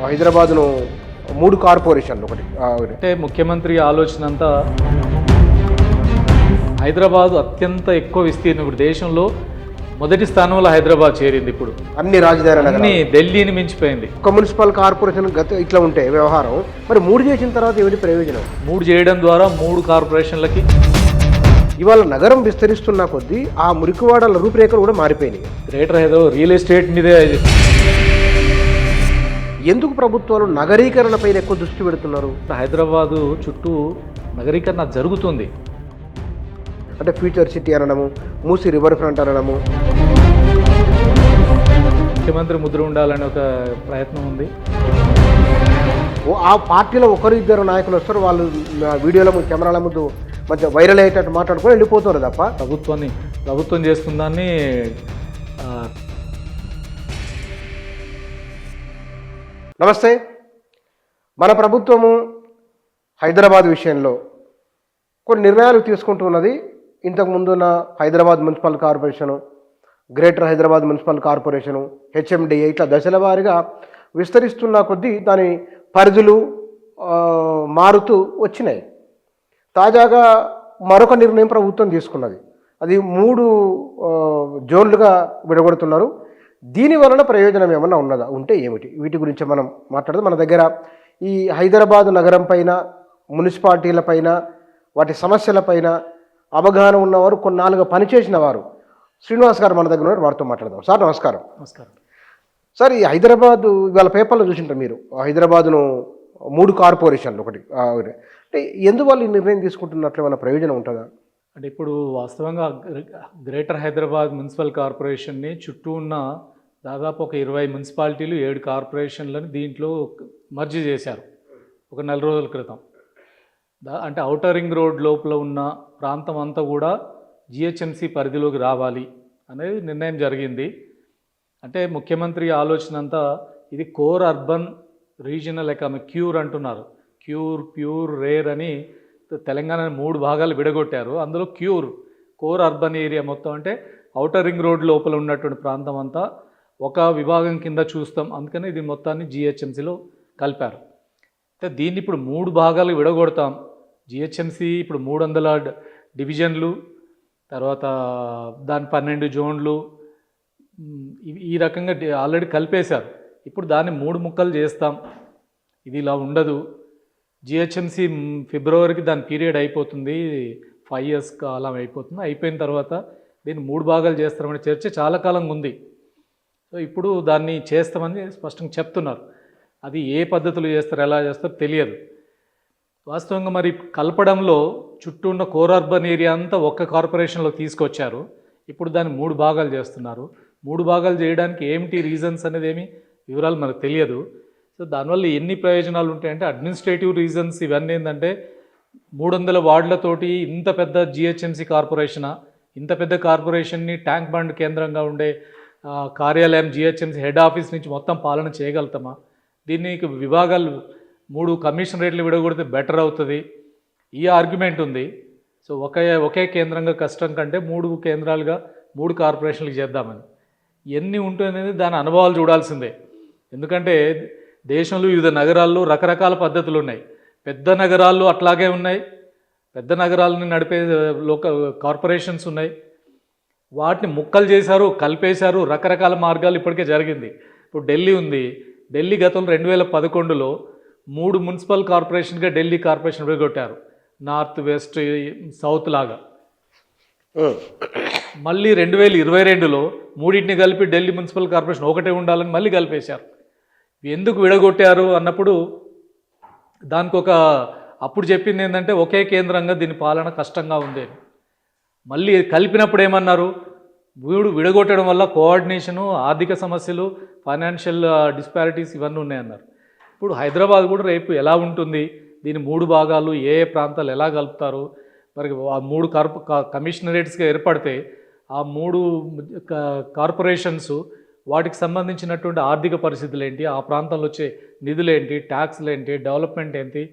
హైదరాబాద్ను 3 కార్పొరేషన్లు ఒకటి అంటే ముఖ్యమంత్రి ఆలోచన అంతా హైదరాబాదు అత్యంత ఎక్కువ విస్తీర్ణం, ఇప్పుడు దేశంలో మొదటి స్థానంలో హైదరాబాద్ చేరింది. ఇప్పుడు అన్ని రాజధాని అన్ని ఢిల్లీని మించిపోయింది. ఒక మున్సిపల్ కార్పొరేషన్ గత ఇట్లా ఉంటే వ్యవహారం, మరి 3 చేసిన తర్వాత ఏమిటి ప్రయోజనం? 3 చేయడం ద్వారా 3 కార్పొరేషన్లకి ఇవాళ నగరం విస్తరిస్తున్న కొద్దీ ఆ మురికివాడల రూపురేఖలు కూడా మారిపోయినాయి. గ్రేటర్ హైదరాబాద్ రియల్ ఎస్టేట్ మీదే. ఎందుకు ప్రభుత్వాలు నగరీకరణ పైన ఎక్కువ దృష్టి పెడుతున్నారు? హైదరాబాదు చుట్టూ నగరీకరణ జరుగుతుంది. అంటే ఫ్యూచర్ సిటీ అనడము, మూసి రివర్ ఫ్రంట్ అనడము. ముఖ్యమంత్రి ముద్ర ఉండాలనే ఒక ప్రయత్నం ఉంది. ఆ పార్టీలో 1-2 నాయకులు వస్తారు, వాళ్ళు వీడియోల ముందు కెమెరాల ముందు మంచిగా వైరల్ అయ్యేటట్టు మాట్లాడుకొని వెళ్ళిపోతారు తప్ప ప్రభుత్వం చేస్తుందాన్ని. నమస్తే. మన ప్రభుత్వము హైదరాబాద్ విషయంలో కొన్ని నిర్ణయాలు తీసుకుంటూ ఉన్నది. ఇంతకుముందున్న Hyderabad municipal corporation, greater Hyderabad municipal corporation, HMDA ఇట్లా దశల వారీగా విస్తరిస్తున్న కొద్దీ దాని పరిధులు మారుతూ వచ్చినాయి. తాజాగా మరొక నిర్ణయం ప్రభుత్వం తీసుకున్నది. అది 3 జోన్లుగా విడగొడుతున్నారు. దీని వలన ప్రయోజనం ఏమన్నా ఉన్నదా? ఉంటే ఏమిటి? వీటి గురించి మనం మాట్లాడదాం. మన దగ్గర ఈ హైదరాబాదు నగరం పైన, మున్సిపాలిటీల పైన, వాటి సమస్యల పైన అవగాహన ఉన్నవారు, కొన్నాళ్ళుగా పనిచేసిన వారు శ్రీనివాస్ గారు మన దగ్గర ఉన్నారు. వారితో మాట్లాడదాం. సార్ నమస్కారం. నమస్కారం సార్, ఈ హైదరాబాదు ఇవాళ పేపర్లో చూసింటారు మీరు, హైదరాబాదును 3 కార్పొరేషన్లు ఒకటి అంటే ఎందువల్ల ఈ నిర్ణయం తీసుకుంటున్నట్లు ఏమైనా ప్రయోజనం ఉంటుందా? అంటే ఇప్పుడు వాస్తవంగా గ్రేటర్ హైదరాబాద్ మున్సిపల్ కార్పొరేషన్ని చుట్టూ ఉన్న దాదాపు ఒక 20 మున్సిపాలిటీలు, 7 కార్పొరేషన్లను దీంట్లో మర్జ్ చేశారు ఒక 4 రోజుల క్రితం. అంటే ఔటర్ రింగ్ రోడ్ లోపల ఉన్న ప్రాంతం అంతా కూడా జిహెచ్ఎంసి పరిధిలోకి రావాలి అనేది నిర్ణయం జరిగింది. అంటే ముఖ్యమంత్రి ఆలోచన అంతా ఇది core urban regional economy, cure అంటున్నారు. క్యూర్, ప్యూర్, రేర్ అని తెలంగాణని 3 భాగాలు విడగొట్టారు. అందులో క్యూర్, కోర్ అర్బన్ ఏరియా మొత్తం, అంటే ఔటర్ రింగ్ రోడ్ లోపల ఉన్నటువంటి ప్రాంతం అంతా ఒక విభాగం కింద చూస్తాం. అందుకని ఇది మొత్తాన్ని జిహెచ్ఎంసీలో కలిపారు. అంటే దీన్ని ఇప్పుడు 3 భాగాలు విడగొడతాం. జిహెచ్ఎంసీ ఇప్పుడు 300 డివిజన్లు, తర్వాత దాని 12 జోన్లు, ఈ రకంగా ఆల్రెడీ కలిపేశారు. ఇప్పుడు దాన్ని 3 ముక్కలు చేస్తాం. ఇది ఇలా ఉండదు. జిహెచ్ఎంసీ ఫిబ్రవరికి దాని పీరియడ్ అయిపోతుంది, 5 years కాలం అయిపోతుంది. అయిపోయిన తర్వాత దీన్ని 3 భాగాలు చేస్తామనే చర్చ చాలా కాలంగా ఉంది. సో ఇప్పుడు దాన్ని చేస్తామని స్పష్టంగా చెప్తున్నారు. అది ఏ పద్ధతులు చేస్తారు, ఎలా చేస్తారో తెలియదు. వాస్తవంగా మరి కలపడంలో చుట్టూ ఉన్న కోర్ అర్బన్ ఏరియా అంతా ఒక్క కార్పొరేషన్లో తీసుకొచ్చారు. ఇప్పుడు దాన్ని 3 భాగాలు చేస్తున్నారు. 3 భాగాలు చేయడానికి ఏమిటి రీజన్స్ అనేది ఏమి వివరాలు మనకు తెలియదు. సో దానివల్ల ఎన్ని ప్రయోజనాలు ఉంటాయంటే అడ్మినిస్ట్రేటివ్ రీజన్స్. ఇవన్నీ ఏంటంటే 300 వార్డులతోటి ఇంత పెద్ద జిహెచ్ఎంసీ కార్పొరేషనా, ఇంత పెద్ద కార్పొరేషన్ని ట్యాంక్ బండ్ కేంద్రంగా ఉండే కార్యాలయం జిహెచ్ఎంసీ హెడ్ ఆఫీస్ నుంచి మొత్తం పాలన చేయగలుగుతామా? దీనికి విభాగాలు 3 కమిషనరేట్లు విడగొడితే బెటర్ అవుతుంది, ఈ ఆర్గ్యుమెంట్ ఉంది. సో ఒకే కేంద్రంగా కష్టం కంటే 3 కేంద్రాలుగా 3 కార్పొరేషన్లకు చేద్దామని. ఎన్ని ఉంటుందనేది దాని అనుభవాలు చూడాల్సిందే. ఎందుకంటే దేశంలో వివిధ నగరాల్లో రకరకాల పద్ధతులు ఉన్నాయి. పెద్ద నగరాల్లో అట్లాగే ఉన్నాయి, పెద్ద నగరాలను నడిపే కార్పొరేషన్స్ ఉన్నాయి. వాటిని ముక్కలు చేశారు, కలిపేశారు. రకరకాల మార్గాలు ఇప్పటికే జరిగింది. ఇప్పుడు ఢిల్లీ ఉంది. ఢిల్లీ గతంలో 2011లో 3 మున్సిపల్ కార్పొరేషన్గా ఢిల్లీ కార్పొరేషన్ విడగొట్టారు, నార్త్, వెస్ట్, సౌత్ లాగా. మళ్ళీ 2022లో 3 కలిపి ఢిల్లీ మున్సిపల్ కార్పొరేషన్ ఒకటే ఉండాలని మళ్ళీ కలిపేశారు. ఎందుకు విడగొట్టారు అన్నప్పుడు దానికి అప్పుడు చెప్పింది ఏంటంటే ఒకే కేంద్రంగా దీని పాలన కష్టంగా ఉంది. మళ్ళీ కలిపినప్పుడు ఏమన్నారు, విడగొట్టడం వల్ల కోఆర్డినేషను, ఆర్థిక సమస్యలు, ఫైనాన్షియల్ డిస్పారిటీస్ ఇవన్నీ ఉన్నాయన్నారు. ఇప్పుడు హైదరాబాద్ కూడా రేపు ఎలా ఉంటుంది, దీని 3 భాగాలు ఏ ప్రాంతాలు ఎలా కలుపుతారు, మరి ఆ 3 కమిషనరేట్స్గా ఏర్పడితే ఆ 3 కార్పొరేషన్స్ వాటికి సంబంధించినటువంటి ఆర్థిక పరిస్థితులు ఏంటి, ఆ ప్రాంతంలో వచ్చే నిధులు ఏంటి, ట్యాక్స్లు ఏంటి, డెవలప్మెంట్ ఏంటి,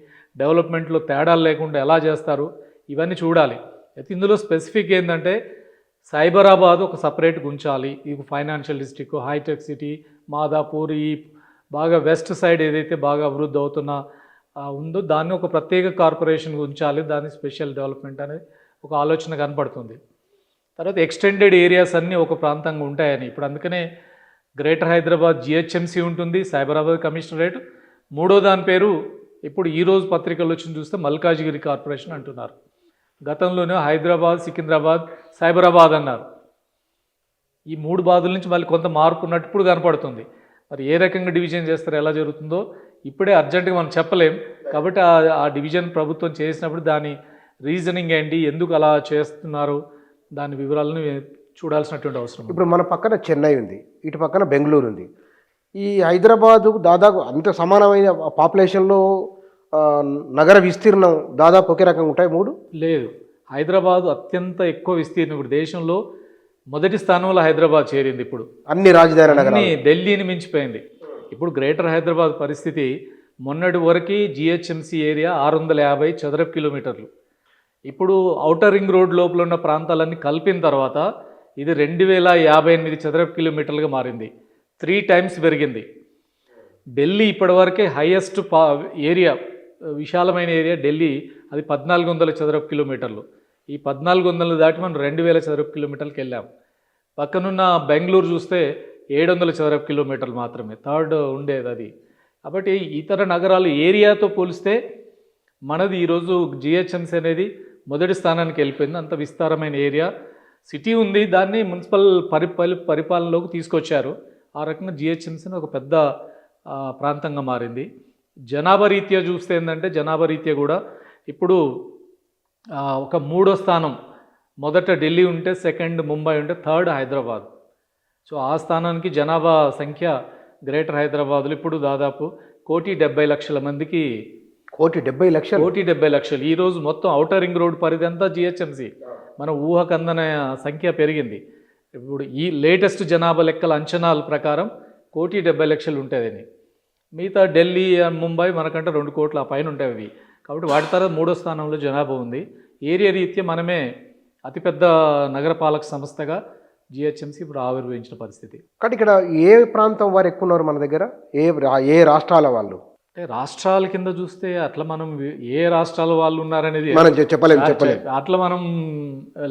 డెవలప్మెంట్లో తేడాలు లేకుండా ఎలా చేస్తారు, ఇవన్నీ చూడాలి. అయితే ఇందులో స్పెసిఫిక్ ఏంటంటే సైబరాబాద్ ఒక సపరేట్గా ఉంచాలి. ఇది ఫైనాన్షియల్ డిస్ట్రిక్ట్, హైటెక్ సిటీ, మాదాపూర్, ఈ బాగా వెస్ట్ సైడ్ ఏదైతే బాగా అభివృద్ధి అవుతున్న ఉందో దాన్ని ఒక ప్రత్యేక కార్పొరేషన్ ఉంచాలి, దాన్ని స్పెషల్ డెవలప్మెంట్ అనేది ఒక ఆలోచన కనపడుతుంది. తర్వాత ఎక్స్టెండెడ్ ఏరియాస్ అన్నీ ఒక ప్రాంతంగా ఉంటాయని ఇప్పుడు అందుకనే గ్రేటర్ హైదరాబాద్ జిహెచ్ఎంసీ ఉంటుంది, సైబరాబాద్ కమిషనరేట్, మూడో దాని పేరు ఇప్పుడు ఈరోజు పత్రికలు వచ్చి చూస్తే మల్కాజ్గిరి కార్పొరేషన్ అంటున్నారు. గతంలోనే హైదరాబాద్, సికింద్రాబాద్, సైబరాబాద్ అన్నారు. ఈ 3 బాధల నుంచి మళ్ళీ కొంత మార్పు ఉన్నట్టు ఇప్పుడు కనపడుతుంది. మరి ఏ రకంగా డివిజన్ చేస్తారో ఎలా జరుగుతుందో ఇప్పుడే అర్జెంటుగా మనం చెప్పలేం. కాబట్టి ఆ డివిజన్ ప్రభుత్వం చేసినప్పుడు దాని రీజనింగ్ ఏంటి, ఎందుకు అలా చేస్తున్నారు, దాని వివరాలను చూడాల్సినటువంటి అవసరం. ఇప్పుడు మన పక్కన చెన్నై ఉంది, ఇటు పక్కన బెంగళూరు ఉంది. ఈ హైదరాబాదు దాదాపు అంత సమానమైన పాపులేషన్లో నగర విస్తీర్ణం దాదాపు ఒకే రకంగా ఉంటాయి 3? లేదు, హైదరాబాద్ అత్యంత ఎక్కువ విస్తీర్ణం. ఇప్పుడు దేశంలో మొదటి స్థానంలో హైదరాబాద్ చేరింది. ఇప్పుడు అన్ని రాజధాని నగరాలు ఢిల్లీని మించిపోయింది. ఇప్పుడు గ్రేటర్ హైదరాబాద్ పరిస్థితి మొన్నటి వరకు జిహెచ్ఎంసీ ఏరియా 650 చదరపు కిలోమీటర్లు. ఇప్పుడు ఔటర్ రింగ్ రోడ్ లోపల ఉన్న ప్రాంతాలన్నీ కలిపిన తర్వాత ఇది 2058 చదరపు కిలోమీటర్లుగా మారింది. 3 టైమ్స్ పెరిగింది. ఢిల్లీ ఇప్పటివరకే హైయెస్ట్ ఏరియా, విశాలమైన ఏరియా ఢిల్లీ, అది 1400 చదరపు కిలోమీటర్లు. ఈ 1400 దాటి మనం 2000 చదరపు కిలోమీటర్లకు వెళ్ళాం. పక్కనున్న బెంగళూరు చూస్తే 700 చదరపు కిలోమీటర్లు మాత్రమే, థర్డ్ ఉండేది అది. కాబట్టి ఇతర నగరాలు ఏరియాతో పోలిస్తే మనది ఈరోజు జిహెచ్ఎంసీ అనేది మొదటి స్థానానికి వెళ్ళిపోయింది. అంత విస్తారమైన ఏరియా, సిటీ ఉంది, దాన్ని మున్సిపల్ పరిపాలనలోకి తీసుకొచ్చారు. ఆ రకంగా జిహెచ్ఎంసీని ఒక పెద్ద ప్రాంతంగా మారింది. జనాభా రీత్యా చూస్తే ఏంటంటే జనాభా రీత్యా కూడా ఇప్పుడు ఒక 3వ స్థానం, మొదట ఢిల్లీ ఉంటే సెకండ్ ముంబై ఉంటే థర్డ్ హైదరాబాద్. సో ఆ స్థానానికి జనాభా సంఖ్య గ్రేటర్ హైదరాబాద్లో ఇప్పుడు దాదాపు 1,70,00,000 మందికి. 1,70,00,000? 1,70,00,000. ఈరోజు మొత్తం ఔటర్ రింగ్ రోడ్ పరిధి అంతా జిహెచ్ఎంసీ. మన ఊహకందన సంఖ్య పెరిగింది. ఇప్పుడు ఈ లేటెస్ట్ జనాభా లెక్కల అంచనాల ప్రకారం 1,70,00,000 ఉంటుందని. మిగతా ఢిల్లీ, ముంబై మనకంటే 2 కోట్ల పైన ఉంటాయి అవి. కాబట్టి వాటి తర్వాత 3వ స్థానంలో జనాభా ఉంది. ఏరియా రీత్యా మనమే అతిపెద్ద నగరపాలక సంస్థగా జిహెచ్ఎంసీ ఇప్పుడు ఆవిర్భవించిన పరిస్థితి. కాబట్టి ఇక్కడ ఏ ప్రాంతం వారు ఎక్కువ ఉన్నారు మన దగ్గర, ఏ రాష్ట్రాల వాళ్ళు? అంటే రాష్ట్రాల కింద చూస్తే అట్లా మనం ఏ రాష్ట్రాల వాళ్ళు ఉన్నారనేది మనం చెప్పలేం. అట్లా మనం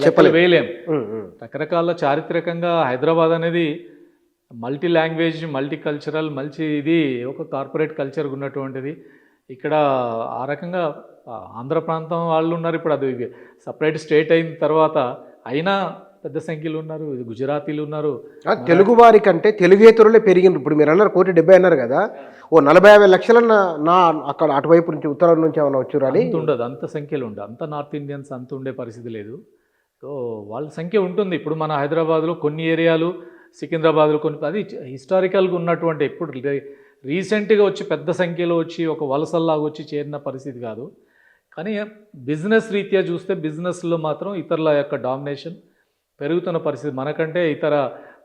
లెక్కలు వేయలేం. రకరకాల చారిత్రకంగా హైదరాబాద్ అనేది మల్టీ లాంగ్వేజ్, మల్టీ కల్చరల్, ఇది ఒక కార్పొరేట్ కల్చర్ ఉన్నటువంటిది. ఇక్కడ ఆ రకంగా ఆంధ్ర ప్రాంతం వాళ్ళు ఉన్నారు. ఇప్పుడు అది సపరేట్ స్టేట్ అయిన తర్వాత అయినా పెద్ద సంఖ్యలో ఉన్నారు, గుజరాతీలు ఉన్నారు. తెలుగు వారి కంటే తెలుగేతరులే పెరిగింది. ఇప్పుడు మీరు అన్నారు 1,70,00,000 అన్నారు కదా, ఓ 40,000 నా అక్కడ అటువైపు నుంచి ఉత్తరం నుంచి ఏమైనా వచ్చారని ఉండదు. అంత సంఖ్యలో ఉండదు, అంత నార్త్ ఇండియన్స్ అంత ఉండే పరిస్థితి లేదు. సో వాళ్ళ సంఖ్య ఉంటుంది. ఇప్పుడు మన హైదరాబాద్లో కొన్ని ఏరియాలు, సికింద్రాబాద్లో కొన్ని, అది హిస్టారికల్గా ఉన్నటువంటి, ఇప్పుడు రీసెంట్గా వచ్చి పెద్ద సంఖ్యలో వచ్చి ఒక వలసల్లాగా వచ్చి చేరిన పరిస్థితి కాదు. కానీ బిజినెస్ రీత్యా చూస్తే బిజినెస్లో మాత్రం ఇతరుల యొక్క డామినేషన్ పెరుగుతున్న పరిస్థితి. మనకంటే ఇతర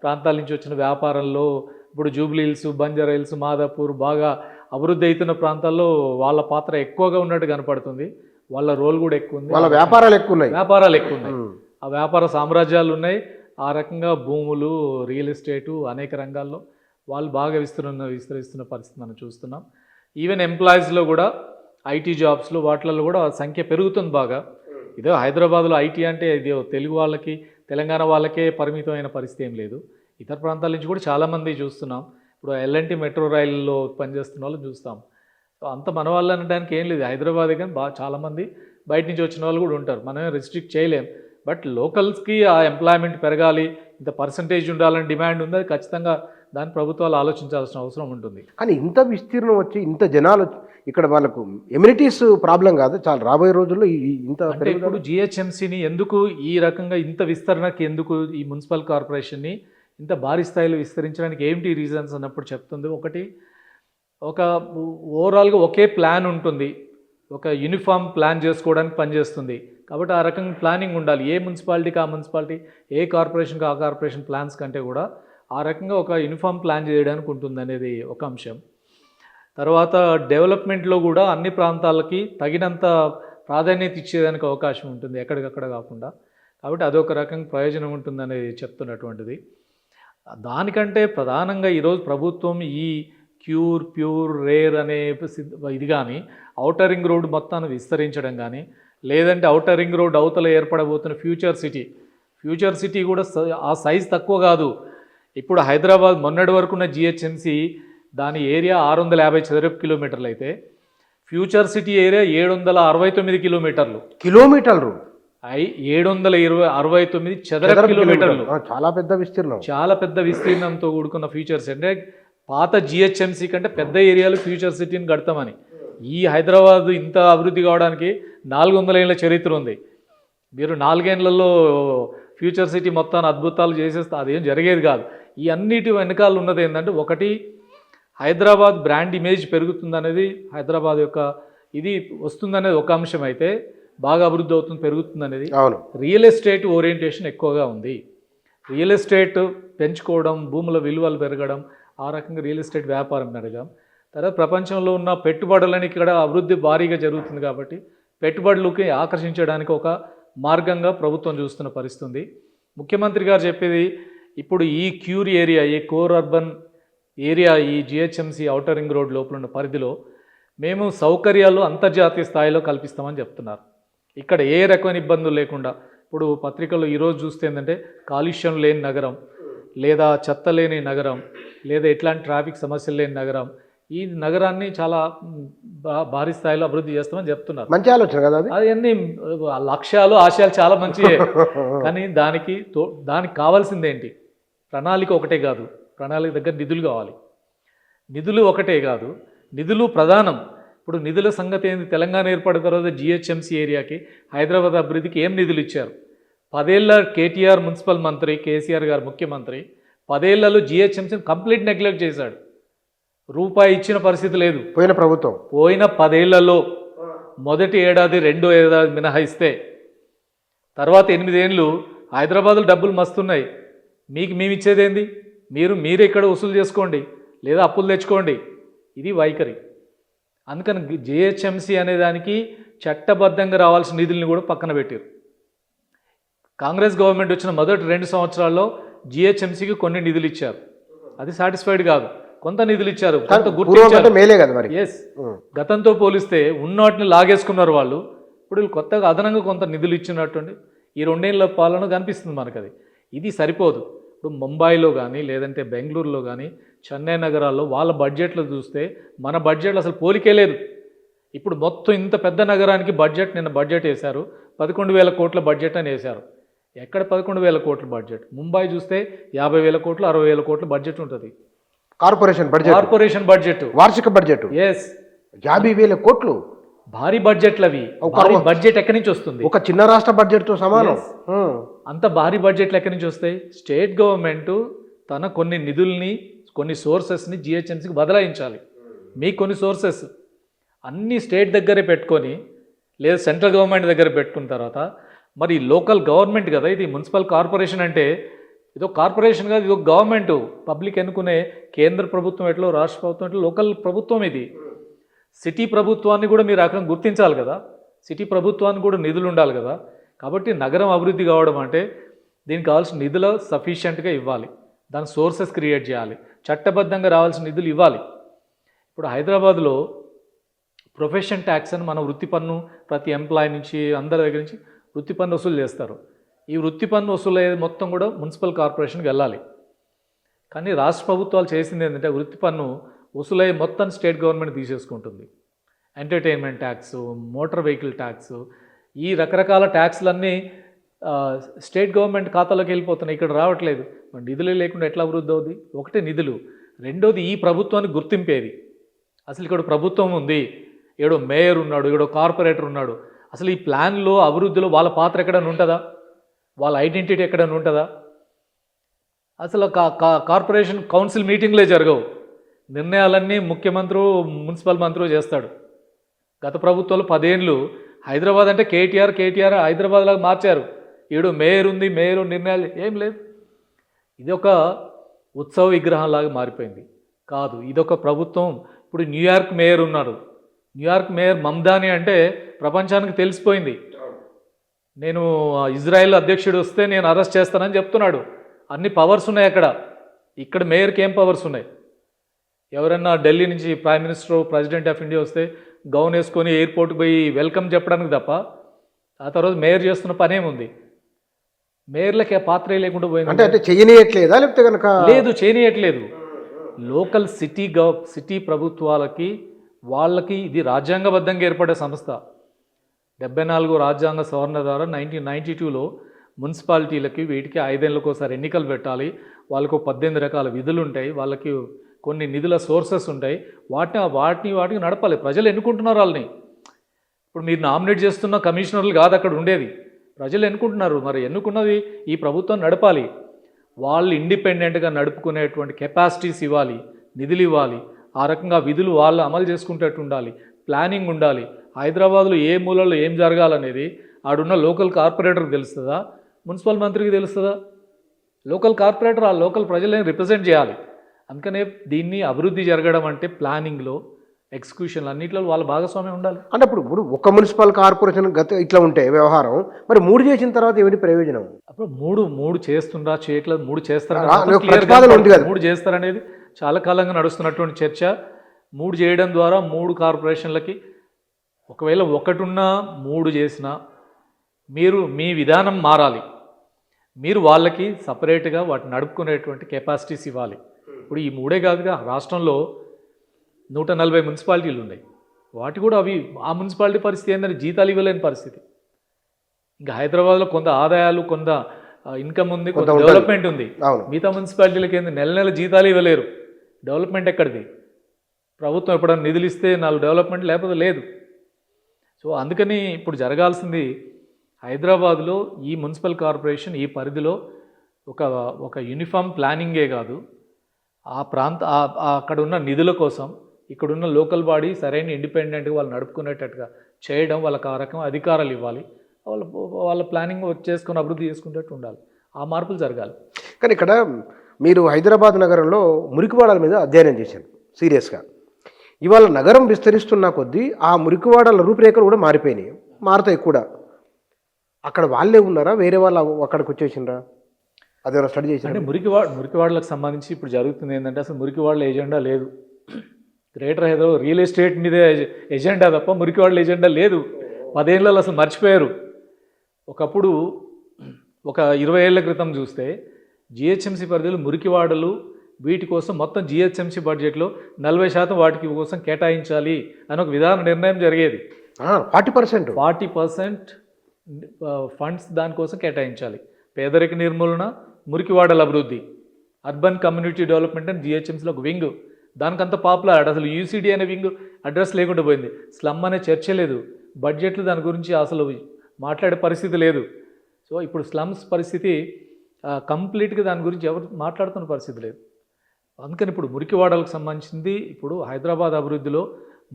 ప్రాంతాల నుంచి వచ్చిన వ్యాపారంలో ఇప్పుడు Jubilee hills, Banjara hills, Madhapur బాగా అభివృద్ధి అవుతున్న ప్రాంతాల్లో వాళ్ళ పాత్ర ఎక్కువగా ఉన్నట్టు కనపడుతుంది. వాళ్ళ రోల్ కూడా ఎక్కువ ఉంది, వాళ్ళ వ్యాపారాలు ఎక్కువ ఉన్నాయి. ఆ వ్యాపార సామ్రాజ్యాలు ఉన్నాయి. ఆ రకంగా భూములు, రియల్ ఎస్టేటు, అనేక రంగాల్లో వాళ్ళు బాగా విస్తరిస్తున్న పరిస్థితి మనం చూస్తున్నాం. ఈవెన్ ఎంప్లాయీస్లో కూడా ఐటీ జాబ్స్లో వాటిల్లో కూడా సంఖ్య పెరుగుతుంది బాగా. ఇదే హైదరాబాద్లో ఐటీ అంటే ఇది తెలుగు వాళ్ళకి, తెలంగాణ వాళ్ళకే పరిమితమైన పరిస్థితి ఏం లేదు. ఇతర ప్రాంతాల నుంచి కూడా చాలామంది చూస్తున్నాం. ఇప్పుడు ఎల్ఎన్టీ మెట్రో రైల్లో పనిచేస్తున్న వాళ్ళు చూస్తాం. సో అంత మన వాళ్ళు అనడానికి ఏం లేదు. హైదరాబాద్ కానీ చాలామంది బయట నుంచి వచ్చిన వాళ్ళు కూడా ఉంటారు. మనమే రెస్ట్రిక్ట్ చేయలేం. బట్ లోకల్స్కి ఆ ఎంప్లాయ్మెంట్ పెరగాలి, ఇంత పర్సంటేజ్ ఉండాలని డిమాండ్ ఉంది. అది ఖచ్చితంగా దాని ప్రభుత్వాలు ఆలోచించాల్సిన అవసరం ఉంటుంది. కానీ ఇంత విస్తీర్ణం వచ్చి ఇంత జనాలు ఇక్కడ వాళ్ళకు ఎమ్యూనిటీస్ ప్రాబ్లం కాదు, చాలా రాబోయే రోజుల్లో ఇంత. అంటే ఇప్పుడు జిహెచ్ఎంసీని ఎందుకు ఈ రకంగా ఇంత విస్తరణకి, ఎందుకు ఈ మున్సిపల్ కార్పొరేషన్ని ఇంత భారీ స్థాయిలో విస్తరించడానికి ఏమిటి రీజన్స్ అన్నప్పుడు చెప్తుంది. ఒకటి, ఒక ఓవరాల్గా ఒకే ప్లాన్ ఉంటుంది, ఒక యూనిఫామ్ ప్లాన్ చేసుకోవడానికి పనిచేస్తుంది. కాబట్టి ఆ రకంగా ప్లానింగ్ ఉండాలి. ఏ మున్సిపాలిటీకి ఆ మున్సిపాలిటీ, ఏ కార్పొరేషన్కి ఆ కార్పొరేషన్ ప్లాన్స్ కంటే కూడా ఆ రకంగా ఒక యూనిఫామ్ ప్లాన్ చేయడానికి ఉంటుంది అనేది ఒక అంశం. తర్వాత డెవలప్మెంట్లో కూడా అన్ని ప్రాంతాలకి తగినంత ప్రాధాన్యత ఇచ్చేదానికి అవకాశం ఉంటుంది, ఎక్కడికక్కడ కాకుండా. కాబట్టి అదొక రకంగా ప్రయోజనం ఉంటుందనేది చెప్తున్నటువంటిది. దానికంటే ప్రధానంగా ఈరోజు ప్రభుత్వం ఈ ప్యూర్ రేర్ అనే ఇది కానీ ఔటర్ రింగ్ రోడ్ మొత్తాన్ని విస్తరించడం కానీ లేదంటే ఔటర్ రింగ్ రోడ్ అవతల ఏర్పడబోతున్న ఫ్యూచర్ సిటీ కూడా ఆ సైజ్ తక్కువ కాదు. ఇప్పుడు హైదరాబాద్ మొన్నటి వరకు ఉన్న జిహెచ్ఎంసి దాని ఏరియా 650 చదరపు కిలోమీటర్లు అయితే ఫ్యూచర్ సిటీ ఏరియా 769 కిలోమీటర్లు. 769 చదరపు కిలోమీటర్లు. చాలా పెద్ద విస్తీర్ణంతో కూడుకున్న ఫ్యూచర్స్. అంటే పాత జిహెచ్ఎంసీ కంటే పెద్ద ఏరియాలో ఫ్యూచర్ సిటీని కడతామని. ఈ హైదరాబాద్ ఇంత అభివృద్ధి కావడానికి 400 ఏళ్ళ చరిత్ర ఉంది. మీరు 4 ఏళ్లలో ఫ్యూచర్ సిటీ మొత్తాన్ని అద్భుతాలు చేసేస్తే అదేం జరిగేది కాదు. ఈ అన్నిటి వెనకాల ఉన్నది ఏంటంటే, ఒకటి హైదరాబాద్ బ్రాండ్ ఇమేజ్ పెరుగుతుందనేది, హైదరాబాద్ యొక్క ఇది వస్తుందనేది ఒక అంశం అయితే, బాగా అభివృద్ధి అవుతుంది పెరుగుతుందనేది రియల్ ఎస్టేట్ ఓరియంటేషన్ ఎక్కువగా ఉంది. రియల్ ఎస్టేట్ పెంచుకోవడం, భూముల విలువలు పెరగడం, ఆ రకంగా రియల్ ఎస్టేట్ వ్యాపారం పెరగడం. తర్వాత ప్రపంచంలో ఉన్న పెట్టుబడులని ఇక్కడ అభివృద్ధి భారీగా జరుగుతుంది కాబట్టి పెట్టుబడులకి ఆకర్షించడానికి ఒక మార్గంగా ప్రభుత్వం చూస్తున్న పరిస్థితి ఉంది. ముఖ్యమంత్రి గారు చెప్పేది, ఇప్పుడు ఈ క్యూర్ ఏరియా, ఈ కోర్ అర్బన్ ఏరియా, ఈ జిహెచ్ఎంసీ ఔటర్ రింగ్ రోడ్ లోపల ఉన్న పరిధిలో మేము సౌకర్యాలు అంతర్జాతీయ స్థాయిలో కల్పిస్తామని చెప్తున్నారు. ఇక్కడ ఏ రకమైన ఇబ్బందులు లేకుండా, ఇప్పుడు పత్రికల్లో ఈరోజు చూస్తే ఏంటంటే, కాలుష్యం లేని నగరం, లేదా చెత్త లేని నగరం, లేదా ఎట్లాంటి ట్రాఫిక్ సమస్యలు లేని నగరం, ఈ నగరాన్ని చాలా భారీ స్థాయిలో అభివృద్ధి చేస్తామని చెప్తున్నారు. మంచి ఆలోచన కదా అది. అవన్నీ లక్ష్యాలు, ఆశయాలు చాలా మంచివే. కానీ దానికి కావాల్సింది ఏంటి? ప్రణాళిక ఒకటే కాదు, ప్రణాళిక దగ్గర నిధులు కావాలి. నిధులు ఒకటే కాదు, నిధులు ప్రధానం. ఇప్పుడు నిధుల సంగతి ఏంది? తెలంగాణ ఏర్పడిన తర్వాత జిహెచ్ఎంసీ ఏరియాకి, హైదరాబాద్ అభివృద్ధికి ఏం నిధులు ఇచ్చారు? 10 ఏళ్ళ కేటీఆర్ మున్సిపల్ మంత్రి, కేసీఆర్ గారు ముఖ్యమంత్రి, 10 ఏళ్లలో జిహెచ్ఎంసీని కంప్లీట్ నెగ్లెక్ట్ చేశాడు. రూపాయి ఇచ్చిన పరిస్థితి లేదు. పోయిన 10 ఏళ్లలో మొదటి ఏడాది, రెండో ఏడాది మినహాయిస్తే తర్వాత 8 ఏళ్ళు హైదరాబాద్లో డబ్బులు మస్తున్నాయి. మేము ఇచ్చేదేంది? మీరు ఇక్కడ వసూలు చేసుకోండి, లేదా అప్పులు తెచ్చుకోండి. ఇది వైఖరి. అందుకని జిహెచ్ఎంసీ అనే దానికి చట్టబద్ధంగా రావాల్సిన నిధుల్ని కూడా పక్కన పెట్టారు. కాంగ్రెస్ గవర్నమెంట్ వచ్చిన మొదటి 2 సంవత్సరాల్లో జిహెచ్ఎంసీకి కొన్ని నిధులు ఇచ్చారు. అది సాటిస్ఫైడ్ కాదు. కొంత నిధులు ఇచ్చారు, కొంత గుర్తించారు. ఎస్, గతంతో పోలిస్తే ఉన్నవాటిని లాగేసుకున్నారు వాళ్ళు. ఇప్పుడు కొత్తగా అదనంగా కొంత నిధులు ఇచ్చినటువంటి ఈ 2 ఏళ్ల పాలన కనిపిస్తుంది మనకు. ఇది సరిపోదు. ఇప్పుడు ముంబైలో కానీ, లేదంటే బెంగళూరులో కానీ, చెన్నై నగరాల్లో వాళ్ళ బడ్జెట్లు చూస్తే మన బడ్జెట్లు అసలు పోలికే లేదు. ఇప్పుడు మొత్తం ఇంత పెద్ద నగరానికి నిన్న బడ్జెట్ వేశారు, 11,000 కోట్ల బడ్జెట్ అని వేశారు. ఎక్కడ 11,000 కోట్ల బడ్జెట్? ముంబై చూస్తే 50,000 కోట్లు, 60,000 కోట్ల బడ్జెట్ ఉంటుంది. కార్పొరేషన్ బడ్జెట్, వార్షిక బడ్జెట్. ఎస్, 50,000 కోట్లు. భారీ బడ్జెట్లు అవి. భారీ బడ్జెట్ ఎక్కడి నుంచి వస్తుంది? ఒక చిన్న రాష్ట్ర బడ్జెట్తో సమానం. అంత భారీ బడ్జెట్లు ఎక్కడి నుంచి వస్తాయి? స్టేట్ గవర్నమెంట్ తన కొన్ని నిధుల్ని, కొన్ని సోర్సెస్ని జిహెచ్ఎంసీకి బదలాయించాలి. మీకు కొన్ని సోర్సెస్ అన్నీ స్టేట్ దగ్గరే పెట్టుకొని, లేదా సెంట్రల్ గవర్నమెంట్ దగ్గర పెట్టుకున్న తర్వాత, మరి లోకల్ గవర్నమెంట్ కదా ఇది. మున్సిపల్ కార్పొరేషన్ అంటే ఇదో కార్పొరేషన్ కాదు, ఇది ఒక గవర్నమెంట్. పబ్లిక్ ఎన్నుకునే కేంద్ర ప్రభుత్వం ఎట్లో, రాష్ట్ర ప్రభుత్వం ఎట్లో, లోకల్ ప్రభుత్వం ఇది. సిటీ ప్రభుత్వాన్ని కూడా మీరు అక్కడ గుర్తించాలి కదా. సిటీ ప్రభుత్వానికి కూడా నిధులు ఉండాలి కదా. కాబట్టి నగరం అభివృద్ధి కావడం అంటే దీనికి కావాల్సిన నిధులు సఫిషియెంట్గా ఇవ్వాలి, దాని సోర్సెస్ క్రియేట్ చేయాలి, చట్టబద్ధంగా రావాల్సిన నిధులు ఇవ్వాలి. ఇప్పుడు హైదరాబాద్లో ప్రొఫెషన్ ట్యాక్స్ అని మన వృత్తి పన్ను ప్రతి ఎంప్లాయీ నుంచి, అందరి దగ్గర నుంచి వృత్తి పన్ను వసూలు చేస్తారు. ఈ వృత్తి పన్ను వసూలు అయ్యేది మొత్తం కూడా మున్సిపల్ కార్పొరేషన్కి వెళ్ళాలి. కానీ రాష్ట్ర ప్రభుత్వాలు చేసింది ఏంటంటే, వృత్తి పన్ను వసూలయ్యే మొత్తం స్టేట్ గవర్నమెంట్ తీసేసుకుంటుంది. Entertainment tax, motor vehicle tax, ఈ రకరకాల ట్యాక్స్లన్నీ స్టేట్ గవర్నమెంట్ ఖాతాలోకి వెళ్ళిపోతున్నాయి, ఇక్కడ రావట్లేదు. నిధులే లేకుండా ఎట్లా అభివృద్ధి అవుతుంది? ఒకటే నిధులు, రెండోది ఈ ప్రభుత్వానికి గుర్తింపేది. అసలు ఇక్కడ ప్రభుత్వం ఉంది, ఏడో మేయర్ ఉన్నాడు, ఏడో కార్పొరేటర్ ఉన్నాడు. అసలు ఈ ప్లాన్లో, అభివృద్ధిలో వాళ్ళ పాత్ర ఎక్కడైనా ఉంటుందా? వాళ్ళ ఐడెంటిటీ ఎక్కడైనా ఉంటుందా? అసలు కార్పొరేషన్ కౌన్సిల్ మీటింగ్లే జరగవు. నిర్ణయాలన్నీ ముఖ్యమంత్రి, మున్సిపల్ మంత్రి చేస్తాడు. గత ప్రభుత్వాలు 10 ఏళ్ళు హైదరాబాద్ అంటే కేటీఆర్ హైదరాబాద్ లాగా మార్చారు. ఏడు మేయర్ ఉంది, మేయర్ నిర్ణయాలు ఏం లేదు. ఇది ఒక ఉత్సవ విగ్రహంలాగా మారిపోయింది. కాదు, ఇదొక ప్రభుత్వం. ఇప్పుడు న్యూయార్క్ మేయర్ ఉన్నాడు. న్యూయార్క్ మేయర్ మమ్దాని అంటే ప్రపంచానికి తెలిసిపోయింది. నేను ఇజ్రాయెల్ అధ్యక్షుడు వస్తే నేను అరెస్ట్ చేస్తానని చెప్తున్నాడు. అన్ని పవర్స్ ఉన్నాయి అక్కడ. ఇక్కడ మేయర్కి ఏం పవర్స్ ఉన్నాయి? ఎవరన్నా ఢిల్లీ నుంచి prime minister president of India వస్తే గౌన్ వేసుకొని ఎయిర్పోర్ట్కి పోయి వెల్కమ్ చెప్పడానికి తప్ప ఆ తర్వాత మేయర్ చేస్తున్న పనేముంది? మేయర్లకి ఆ పాత్రే లేకుండా పోయింది. అంటే చేయనీయట్లేదా లేకపోతే కనుక? లేదు, చేయనీయట్లేదు. లోకల్ సిటీ ప్రభుత్వాలకి వాళ్ళకి ఇది రాజ్యాంగబద్ధంగా ఏర్పడే సంస్థ. 74 రాజ్యాంగ సవరణ ద్వారా 1992లో మున్సిపాలిటీలకి వీటికి 5 ఏళ్ళకోసారి ఎన్నికలు పెట్టాలి. వాళ్ళకు 18 రకాల విధులు ఉంటాయి, వాళ్ళకి కొన్ని నిధుల సోర్సెస్ ఉంటాయి. వాటిని నడపాలి. ప్రజలు ఎన్నుకుంటున్నారు వాళ్ళని. ఇప్పుడు మీరు నామినేట్ చేస్తున్న కమిషనర్లు కాదు అక్కడ ఉండేది, ప్రజలు ఎన్నుకుంటున్నారు. మరి ఎన్నుకున్నది ఈ ప్రభుత్వం నడపాలి. వాళ్ళు ఇండిపెండెంట్గా నడుపుకునేటువంటి కెపాసిటీస్ ఇవ్వాలి, నిధులు ఇవ్వాలి. ఆ రకంగా విధులు వాళ్ళు అమలు చేసుకునేటట్టు ఉండాలి, ప్లానింగ్ ఉండాలి. హైదరాబాద్లో ఏ మూలలో ఏం జరగాలనేది ఆడున్న లోకల్ కార్పొరేటర్కి తెలుస్తుందా, మున్సిపల్ మంత్రికి తెలుస్తుందా? లోకల్ కార్పొరేటర్ ఆ లోకల్ ప్రజలని రిప్రజెంట్ చేయాలి. అందుకనే దీన్ని అభివృద్ధి జరగడం అంటే ప్లానింగ్లో, ఎగ్జిక్యూషన్లు అన్నింటిలో వాళ్ళ భాగస్వామ్యం ఉండాలి. అంటే ఇప్పుడు ఒక మున్సిపల్ కార్పొరేషన్ ఇట్లా ఉంటే వ్యవహారం, మరి 3 చేసిన తర్వాత ఏమిటి ప్రయోజనం? అప్పుడు మూడు చేస్తుందా చేయట్లేదు, 3 చేస్తారనేది చాలా కాలంగా నడుస్తున్నటువంటి చర్చ. 3 చేయడం ద్వారా 3 కార్పొరేషన్లకి ఒకవేళ 1 ఉన్నా 3 చేసినా మీరు మీ విధానం మారాలి. మీరు వాళ్ళకి సపరేట్గా వాటిని నడుపుకునేటువంటి కెపాసిటీస్ ఇవ్వాలి. ఇప్పుడు ఈ 3 కాదుగా, రాష్ట్రంలో 140 మున్సిపాలిటీలు ఉన్నాయి. వాటి కూడా ఆ మున్సిపాలిటీ పరిస్థితి ఏంటంటే జీతాలు ఇవ్వలేని పరిస్థితి. ఇంకా హైదరాబాద్లో కొంత ఆదాయాలు, కొంత ఇన్కమ్ ఉంది, కొంత డెవలప్మెంట్ ఉంది. మిగతా మున్సిపాలిటీలకి ఏంది నెల జీతాలు ఇవ్వలేరు. డెవలప్మెంట్ ఎక్కడిది? ప్రభుత్వం ఎప్పుడైనా నిధులు ఇస్తే 4 డెవలప్మెంట్, లేకపోతే లేదు. సో అందుకని ఇప్పుడు జరగాల్సింది హైదరాబాద్లో ఈ మున్సిపల్ కార్పొరేషన్ ఈ పరిధిలో ఒక యూనిఫామ్ ప్లానింగే కాదు, అక్కడ ఉన్న నిధుల కోసం ఇక్కడున్న లోకల్ బాడీ సరైన ఇండిపెండెంట్గా వాళ్ళు నడుపుకునేటట్టుగా చేయడం, వాళ్ళకి ఆ రకం అధికారాలు ఇవ్వాలి. వాళ్ళ ప్లానింగ్ చేసుకుని అభివృద్ధి చేసుకునేటట్టు ఉండాలి. ఆ మార్పులు జరగాలి. కానీ ఇక్కడ మీరు హైదరాబాద్ నగరంలో మురికివాడల మీద అధ్యయనం చేశారు సీరియస్గా. ఇవాళ నగరం విస్తరిస్తున్న కొద్దీ ఆ మురికివాడల రూపురేఖలు కూడా మారుతాయి కూడా. అక్కడ వాళ్ళే ఉన్నారా, వేరే వాళ్ళు అక్కడికి వచ్చేసిండ్రా? అదేమైనా స్టడీ చేసి? అంటే మురికివాడలకు సంబంధించి ఇప్పుడు జరుగుతుంది ఏంటంటే అసలు మురికివాడల ఎజెండా లేదు. గ్రేటర్ హైదరాబాద్ రియల్ ఎస్టేట్ మీదే ఎజెండా తప్ప మురికివాడల ఎజెండా లేదు. 10 ఏళ్ళలో అసలు మర్చిపోయారు. ఒకప్పుడు ఒక 20 ఏళ్ల క్రితం చూస్తే జిహెచ్ఎంసీ పరిధిలో మురికివాడలు వీటి కోసం మొత్తం జిహెచ్ఎంసీ బడ్జెట్లో 40% వాటికి కోసం కేటాయించాలి అని ఒక విధాన నిర్ణయం జరిగేది. 40% ఫండ్స్ దానికోసం కేటాయించాలి. పేదరిక నిర్మూలన, మురికివాడల అభివృద్ధి, అర్బన్ కమ్యూనిటీ డెవలప్మెంట్ అని జిహెచ్ఎంసీలో ఒక వింగ్. దానికంత పాపులర్. అసలు యూసీడీ అనే వింగ్ అడ్రస్ లేకుండా పోయింది. స్లమ్ అనే చర్చ లేదు. బడ్జెట్లు దాని గురించి అసలు మాట్లాడే పరిస్థితి లేదు. సో ఇప్పుడు స్లమ్స్ పరిస్థితి కంప్లీట్గా దాని గురించి ఎవరు మాట్లాడుతున్న పరిస్థితి లేదు. అందుకని ఇప్పుడు మురికివాడలకు సంబంధించింది ఇప్పుడు హైదరాబాద్ అభివృద్ధిలో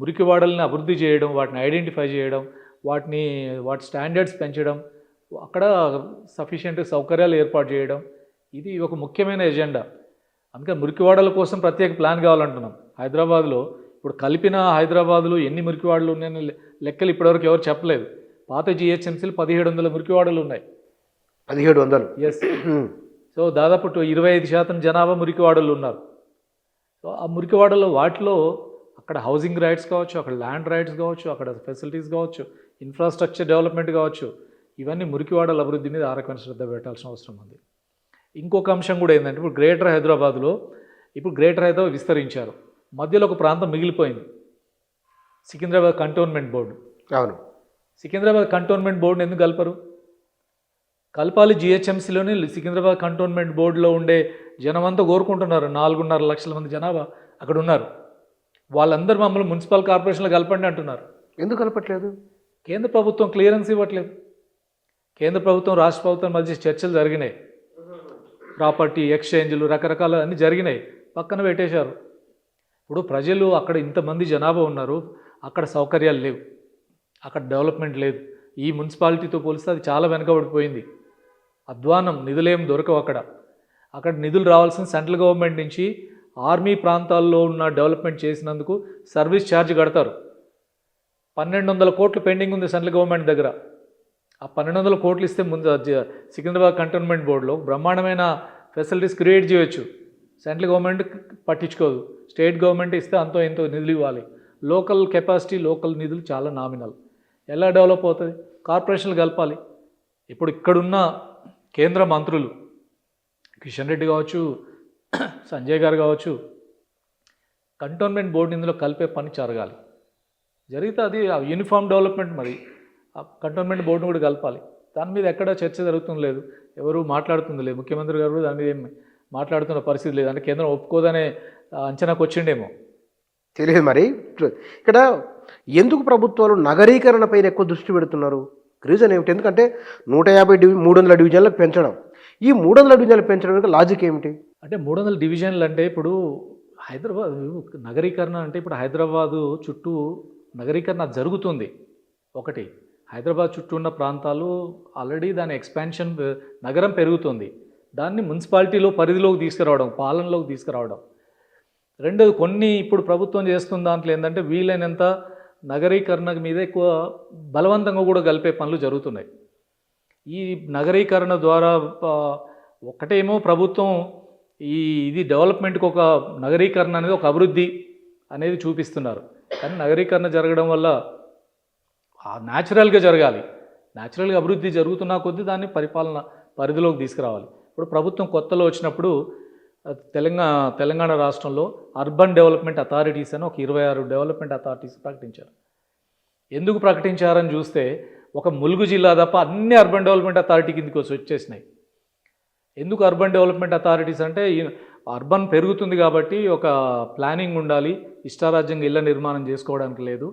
మురికివాడల్ని అభివృద్ధి చేయడం, వాటిని ఐడెంటిఫై చేయడం, వాటి స్టాండర్డ్స్ పెంచడం, అక్కడ సఫిషియెంట్ సౌకర్యాలు ఏర్పాటు చేయడం, ఇది ఒక ముఖ్యమైన ఎజెండా. అందుకని మురికివాడల కోసం ప్రత్యేక ప్లాన్ కావాలంటున్నాం. హైదరాబాద్లో ఇప్పుడు కలిపిన హైదరాబాద్లో ఎన్ని మురికివాడలు ఉన్నాయని లెక్కలు ఇప్పటివరకు ఎవరు చెప్పలేదు. పాత జిహెచ్ఎంసీలు 1700 మురికివాడలు ఉన్నాయి. 1700? ఎస్. సో దాదాపు 25% జనాభా మురికివాడలు ఉన్నారు. సో ఆ మురికివాడలో వాటిలో అక్కడ హౌసింగ్ రైట్స్ కావచ్చు, అక్కడ ల్యాండ్ రైట్స్ కావచ్చు, అక్కడ ఫెసిలిటీస్ కావచ్చు, ఇన్ఫ్రాస్ట్రక్చర్ డెవలప్మెంట్ కావచ్చు, ఇవన్నీ మురికివాడల అభివృద్ధి మీద ఆ రకమైన శ్రద్ధ పెట్టాల్సిన అవసరం ఉంది. ఇంకొక అంశం కూడా ఏంటంటే ఇప్పుడు గ్రేటర్ హైదరాబాద్లో గ్రేటర్ హైదరాబాద్ విస్తరించారు. మధ్యలో ఒక ప్రాంతం మిగిలిపోయింది, సికింద్రాబాద్ కంటోన్మెంట్ బోర్డు. అవును. సికింద్రాబాద్ కంటోన్మెంట్ బోర్డుని ఎందుకు కలపాలి? జిహెచ్ఎంసీలోనే సికింద్రాబాద్ కంటోన్మెంట్ బోర్డులో ఉండే జనమంతా కోరుకుంటున్నారు. 4.5 లక్షల మంది జనాభా అక్కడ ఉన్నారు. వాళ్ళందరూ మమ్మల్ని మున్సిపల్ కార్పొరేషన్లో కలపండి అంటున్నారు. ఎందుకు కలపట్లేదు? కేంద్ర ప్రభుత్వం క్లియరెన్స్ ఇవ్వట్లేదు. కేంద్ర ప్రభుత్వం రాష్ట్ర ప్రభుత్వం మధ్య చర్చలు జరిగినాయి. ప్రాపర్టీ ఎక్స్చేంజ్లు రకరకాల అన్నీ జరిగినాయి, పక్కన పెట్టేశారు. ఇప్పుడు ప్రజలు అక్కడ ఇంతమంది జనాభా ఉన్నారు, అక్కడ సౌకర్యాలు లేవు, అక్కడ డెవలప్మెంట్ లేదు. ఈ మున్సిపాలిటీతో పోలిస్తే అది చాలా వెనకబడిపోయింది. అధ్వానం, నిధులేం దొరకవు అక్కడ నిధులు రావాల్సిన సెంట్రల్ గవర్నమెంట్ నుంచి ఆర్మీ ప్రాంతాల్లో ఉన్న డెవలప్మెంట్ చేసినందుకు సర్వీస్ ఛార్జ్ కడతారు. 1200 కోట్లు పెండింగ్ ఉంది సెంట్రల్ గవర్నమెంట్ దగ్గర. ఆ 1200 కోట్లు ఇస్తే ముందు సికింద్రాబాద్ కంటోన్మెంట్ బోర్డులో బ్రహ్మాండమైన ఫెసిలిటీస్ క్రియేట్ చేయొచ్చు. సెంట్రల్ గవర్నమెంట్ పట్టించుకోదు, స్టేట్ గవర్నమెంట్ ఇస్తే అంతో ఎంతో నిధులు ఇవ్వాలి. లోకల్ కెపాసిటీ, లోకల్ నిధులు చాలా నామినల్. ఎలా డెవలప్ అవుతుంది? కార్పొరేషన్లు కలపాలి. ఇప్పుడు ఇక్కడున్న కేంద్ర మంత్రులు కిషన్ రెడ్డి కావచ్చు, సంజయ్ గారు కావచ్చు, కంటోన్మెంట్ బోర్డు ఇందులో కలిపే పని జరగాలి. జరిగితే అది యూనిఫామ్ డెవలప్మెంట్. మరి ఆ కంటోన్మెంట్ బోర్డును కూడా కలపాలి. దాని మీద ఎక్కడ చర్చ జరుగుతుంది లేదు, ఎవరు మాట్లాడుతుంది లేదు. ముఖ్యమంత్రి గారు దాని మీద ఏం మాట్లాడుతున్న పరిస్థితి లేదు. అంటే కేంద్రం ఒప్పుకోదనే అంచనాకు వచ్చిండేమో తెలియదు. మరి ఇక్కడ ఎందుకు ప్రభుత్వాలు నగరీకరణపైన ఎక్కువ దృష్టి పెడుతున్నారు? రీజన్ ఏమిటి? ఎందుకంటే 300 డివిజన్లకు పెంచడం, ఈ 300 డివిజన్లు పెంచడానికి లాజిక్ ఏమిటి? అంటే 300 డివిజన్లు అంటే ఇప్పుడు హైదరాబాద్ నగరీకరణ అంటే ఇప్పుడు హైదరాబాదు చుట్టూ నగరీకరణ జరుగుతుంది. ఒకటి, హైదరాబాద్ చుట్టూ ఉన్న ప్రాంతాలు ఆల్రెడీ దాని ఎక్స్పాన్షన్, నగరం పెరుగుతుంది. దాన్ని మున్సిపాలిటీలో పరిధిలోకి తీసుకురావడం, పాలనలోకి తీసుకురావడం. రెండోది, కొన్ని ఇప్పుడు ప్రభుత్వం చేస్తున్న దాంట్లో ఏంటంటే వీలైనంత నగరీకరణ మీద ఎక్కువ బలవంతంగా కూడా కలిపే పనులు జరుగుతున్నాయి. ఈ నగరీకరణ ద్వారా ఒకటేమో ప్రభుత్వం ఇది డెవలప్మెంట్కి ఒక నగరీకరణ అనేది ఒక అభివృద్ధి అనేది చూపిస్తున్నారు. కానీ నగరీకరణ జరగడం వల్ల న్యాచురల్గా జరగాలి. న్యాచురల్గా అభివృద్ధి జరుగుతున్న కొద్దీ దాన్ని పరిపాలన పరిధిలోకి తీసుకురావాలి. ఇప్పుడు ప్రభుత్వం కొత్తలో వచ్చినప్పుడు తెలంగాణ రాష్ట్రంలో అర్బన్ డెవలప్మెంట్ అథారిటీస్ అని ఒక 26 డెవలప్మెంట్ అథారిటీస్ ప్రకటించారు. ఎందుకు ప్రకటించారని చూస్తే ఒక ములుగు జిల్లా తప్ప అన్ని అర్బన్ డెవలప్మెంట్ అథారిటీ కిందకి వచ్చేసినాయి. ఎందుకు అర్బన్ డెవలప్మెంట్ అథారిటీస్ అంటే అర్బన్ పెరుగుతుంది కాబట్టి ఒక ప్లానింగ్ ఉండాలి, ఇష్టారాజ్యంగా ఇళ్ల నిర్మాణం చేసుకోవడానికి లేదు